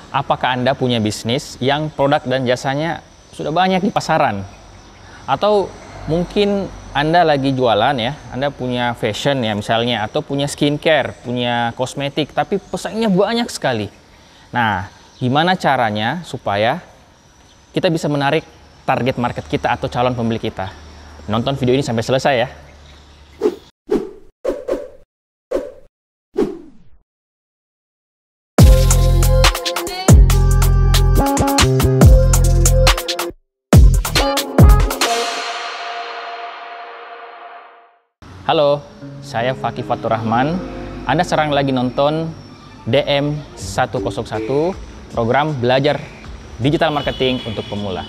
Apakah Anda punya bisnis yang produk dan jasanya sudah banyak di pasaran? Atau mungkin Anda lagi jualan ya, Anda punya fashion ya misalnya, atau punya skincare, punya kosmetik, tapi pesaingnya banyak sekali. Nah, gimana caranya supaya kita bisa menarik target market kita atau calon pembeli kita? Nonton video ini sampai selesai ya. Halo, saya Fakih Fatur Rahman. Anda sekarang lagi nonton DM 101, program belajar digital marketing untuk pemula.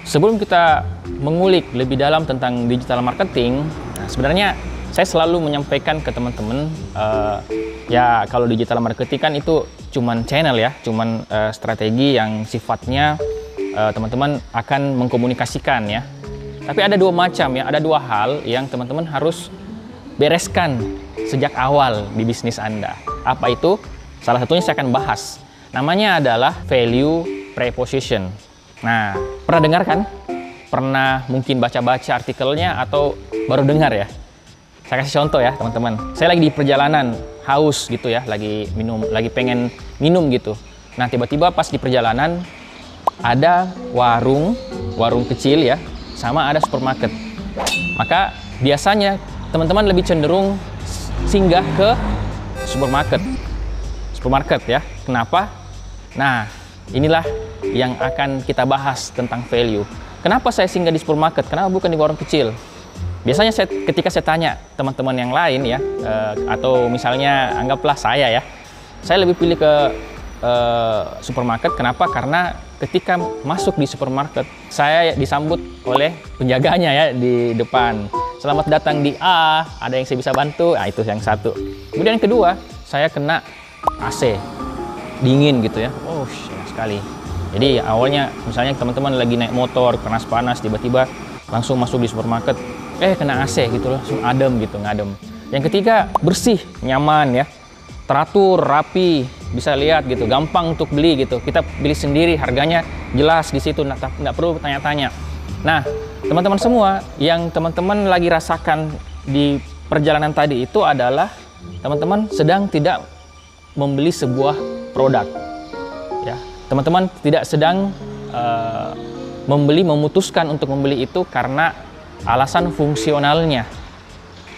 Sebelum kita mengulik lebih dalam tentang digital marketing, sebenarnya saya selalu menyampaikan ke teman-teman, ya kalau digital marketing kan itu cuman channel ya, cuman strategi yang sifatnya teman-teman akan mengkomunikasikan ya. Tapi ada dua macam ya, ada dua hal yang teman-teman harus bereskan sejak awal di bisnis Anda. Apa itu? Salah satunya saya akan bahas. Namanya adalah value proposition. Nah, pernah dengar kan? Pernah mungkin baca-baca artikelnya atau baru dengar ya? Saya kasih contoh ya teman-teman. Saya lagi di perjalanan, haus gitu ya, lagi pengen minum gitu. Nah, tiba-tiba pas di perjalanan ada warung kecil ya, sama ada supermarket. Maka biasanya teman-teman lebih cenderung singgah ke supermarket ya. Kenapa? Nah, inilah yang akan kita bahas tentang value. Kenapa saya singgah di supermarket? Kenapa bukan di warung kecil? Biasanya ketika saya tanya teman-teman yang lain ya, atau misalnya anggaplah saya ya, saya lebih pilih ke supermarket. Kenapa? Karena ketika masuk di supermarket, saya disambut oleh penjaganya ya di depan. Selamat datang di A, ada yang saya bisa bantu? Nah, itu yang satu. Kemudian yang kedua, saya kena AC, dingin gitu ya. Oh, enak sekali. Jadi awalnya misalnya teman-teman lagi naik motor, panas-panas, tiba-tiba langsung masuk di supermarket, kena AC gitu, langsung adem gitu, ngadem. Yang ketiga, bersih, nyaman ya, teratur, rapi, bisa lihat gitu, gampang untuk beli gitu. Kita beli sendiri, harganya jelas di situ, nggak perlu tanya-tanya. Nah, teman-teman semua yang teman-teman lagi rasakan di perjalanan tadi itu adalah teman-teman sedang tidak membeli sebuah produk. Ya, teman-teman tidak sedang memutuskan untuk membeli itu karena alasan fungsionalnya.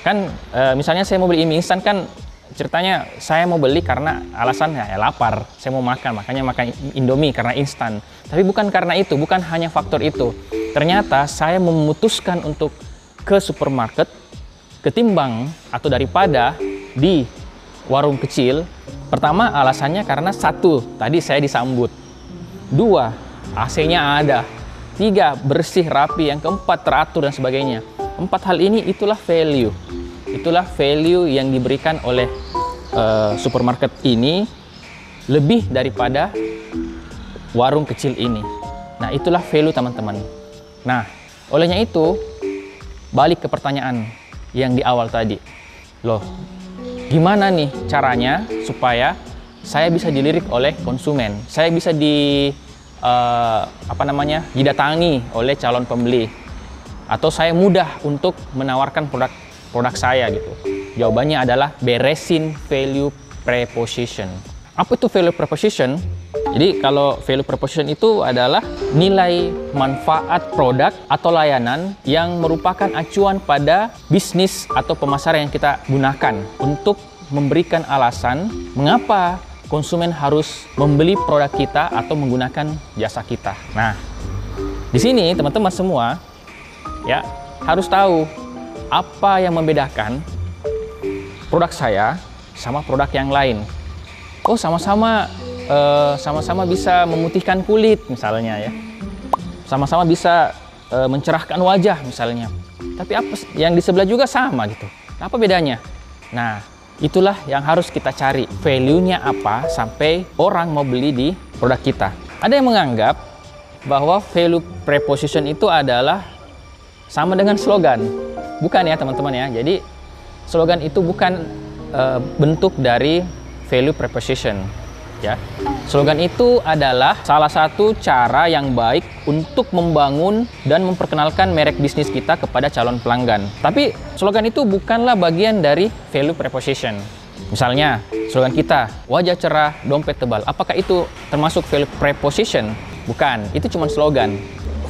Kan misalnya saya mau beli mie instan kan, ceritanya saya mau beli karena alasannya ya lapar, saya mau makan, makanya makan Indomie karena instan. Tapi bukan karena itu, bukan hanya faktor itu. Ternyata saya memutuskan untuk ke supermarket ketimbang atau daripada di warung kecil. Pertama alasannya karena satu, tadi saya disambut. Dua, AC-nya ada. Tiga, bersih, rapi. Yang keempat, teratur dan sebagainya. Empat hal ini itulah value. Itulah value yang diberikan oleh supermarket ini lebih daripada warung kecil ini. Nah, itulah value teman-teman. Nah, olehnya itu balik ke pertanyaan yang di awal tadi. Loh, gimana nih caranya supaya saya bisa dilirik oleh konsumen? Saya bisa didatangi oleh calon pembeli, atau saya mudah untuk menawarkan produk saya gitu. Jawabannya adalah beresin value proposition. Apa itu value proposition? Jadi kalau value proposition itu adalah nilai manfaat produk atau layanan yang merupakan acuan pada bisnis atau pemasaran yang kita gunakan untuk memberikan alasan mengapa konsumen harus membeli produk kita atau menggunakan jasa kita. Nah, di sini teman-teman semua ya harus tahu apa yang membedakan produk saya sama produk yang lain. Oh, sama-sama bisa memutihkan kulit misalnya ya. Sama-sama bisa mencerahkan wajah misalnya. Tapi apa yang di sebelah juga sama gitu. Apa bedanya? Nah, itulah yang harus kita cari. Value-nya apa sampai orang mau beli di produk kita. Ada yang menganggap bahwa value proposition itu adalah sama dengan slogan. Bukan ya teman-teman ya. Jadi slogan itu bukan bentuk dari value proposition. ya. Slogan itu adalah salah satu cara yang baik untuk membangun dan memperkenalkan merek bisnis kita kepada calon pelanggan. Tapi slogan itu bukanlah bagian dari value proposition. Misalnya, slogan kita, wajah cerah, dompet tebal. Apakah itu termasuk value proposition? Bukan, itu cuma slogan.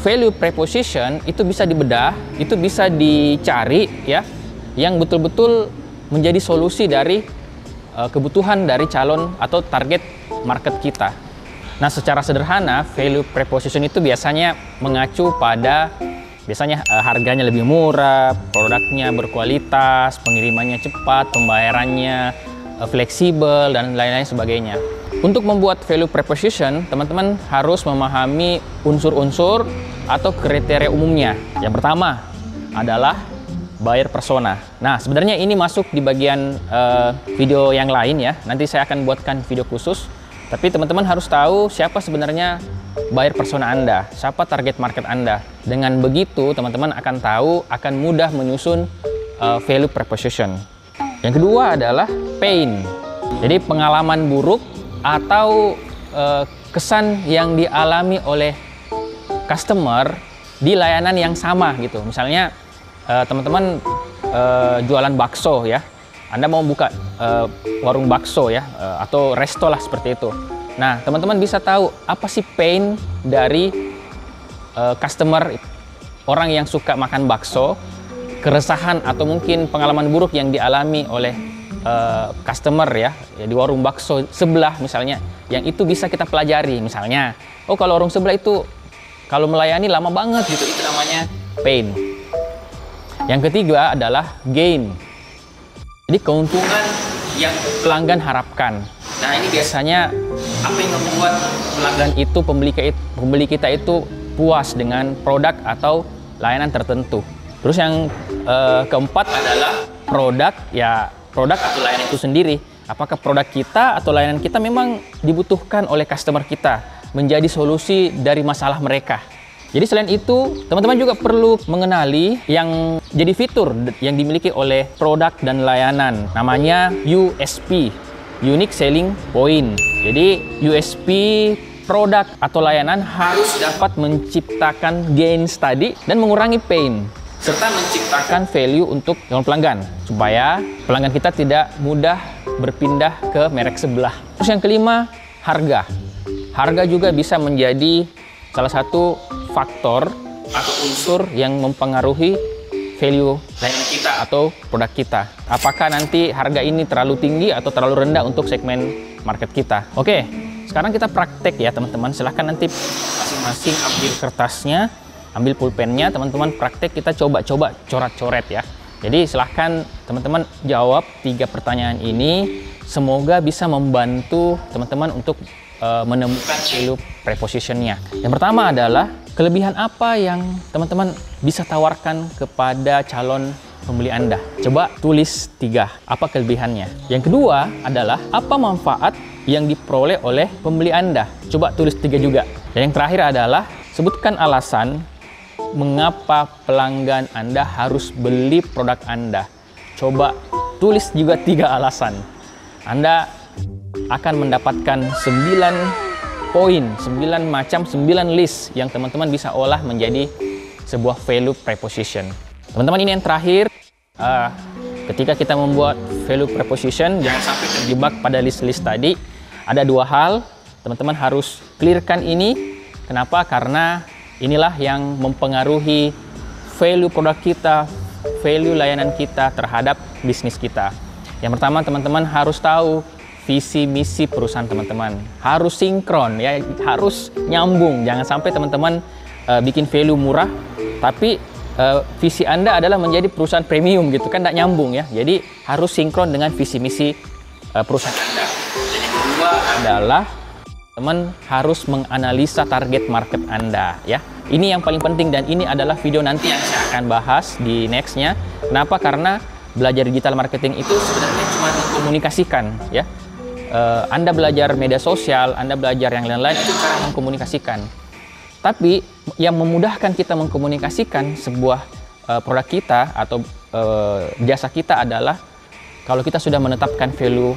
Value proposition itu bisa dibedah, itu bisa dicari ya, yang betul-betul menjadi solusi dari kebutuhan dari calon atau target market kita. Nah, secara sederhana, value proposition itu biasanya mengacu pada harganya lebih murah, produknya berkualitas, pengirimannya cepat, pembayarannya fleksibel, dan lain-lain sebagainya. Untuk membuat value proposition, teman-teman harus memahami unsur-unsur atau kriteria umumnya. Yang pertama adalah buyer persona. Nah, sebenarnya ini masuk di bagian video yang lain ya. Nanti saya akan buatkan video khusus. Tapi teman-teman harus tahu siapa sebenarnya buyer persona Anda, siapa target market Anda. Dengan begitu, teman-teman akan tahu, akan mudah menyusun value proposition. Yang kedua adalah pain. Jadi pengalaman buruk atau kesan yang dialami oleh customer di layanan yang sama gitu. Misalnya teman-teman jualan bakso ya, Anda mau buka warung bakso ya, atau resto lah seperti itu. Nah, teman-teman bisa tahu apa sih pain dari customer, orang yang suka makan bakso, keresahan atau mungkin pengalaman buruk yang dialami oleh customer ya di warung bakso sebelah misalnya, yang itu bisa kita pelajari. Misalnya, oh kalau warung sebelah itu kalau melayani lama banget gitu, itu namanya pain. Yang ketiga adalah gain. Jadi keuntungan yang pelanggan harapkan. Nah, ini biasanya apa yang membuat pelanggan itu, pembeli kita itu puas dengan produk atau layanan tertentu. Terus yang keempat adalah produk, ya produk atau layanan itu sendiri. Apakah produk kita atau layanan kita memang dibutuhkan oleh customer kita, menjadi solusi dari masalah mereka. Jadi selain itu, teman-teman juga perlu mengenali yang jadi fitur yang dimiliki oleh produk dan layanan. Namanya USP, Unique Selling Point. Jadi USP produk atau layanan harus dapat menciptakan gains tadi dan mengurangi pain, serta menciptakan value untuk calon pelanggan, supaya pelanggan kita tidak mudah berpindah ke merek sebelah. Terus yang kelima, harga. Harga juga bisa menjadi salah satu faktor atau unsur yang mempengaruhi value layanan kita atau produk kita. Apakah nanti harga ini terlalu tinggi atau terlalu rendah untuk segmen market kita? Oke, sekarang kita praktek ya teman-teman. Silahkan nanti masing-masing ambil kertasnya, ambil pulpennya, teman-teman praktek, kita coba-coba coret-coret ya. Jadi silahkan teman-teman jawab 3 pertanyaan ini. Semoga bisa membantu teman-teman untuk menemukan value proposition-nya. Yang pertama adalah kelebihan apa yang teman-teman bisa tawarkan kepada calon pembeli Anda. Coba tulis 3, apa kelebihannya. Yang kedua adalah apa manfaat yang diperoleh oleh pembeli Anda. Coba tulis 3 juga. Dan yang terakhir adalah sebutkan alasan mengapa pelanggan Anda harus beli produk Anda. Coba tulis juga 3 alasan. Anda akan mendapatkan 9 poin, 9 list yang teman-teman bisa olah menjadi sebuah value proposition. Teman-teman, ini yang terakhir. Ketika kita membuat value proposition, jangan sampai terjebak pada list-list tadi. Ada 2 hal, teman-teman harus clearkan ini. Kenapa? Karena inilah yang mempengaruhi value produk kita, value layanan kita terhadap bisnis kita. Yang pertama, teman-teman harus tahu visi misi perusahaan teman-teman. Harus sinkron ya, harus nyambung. Jangan sampai teman-teman bikin value murah, tapi visi Anda adalah menjadi perusahaan premium gitu kan, tidak nyambung ya. Jadi harus sinkron dengan visi misi perusahaan Anda. Dan yang kedua adalah teman harus menganalisa target market Anda ya. Ini yang paling penting, dan ini adalah video nanti yang saya akan bahas di nextnya. Kenapa? Karena belajar digital marketing itu sebenarnya cuma mengkomunikasikan ya. Anda belajar media sosial, Anda belajar yang lain-lain, itu cara mengkomunikasikan. Tapi yang memudahkan kita mengkomunikasikan sebuah produk kita atau jasa kita adalah kalau kita sudah menetapkan value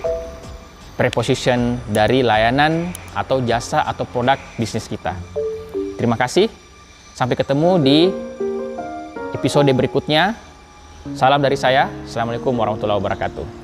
preposition dari layanan atau jasa atau produk bisnis kita. Terima kasih. Sampai ketemu di episode berikutnya. Salam dari saya. Assalamualaikum warahmatullahi wabarakatuh.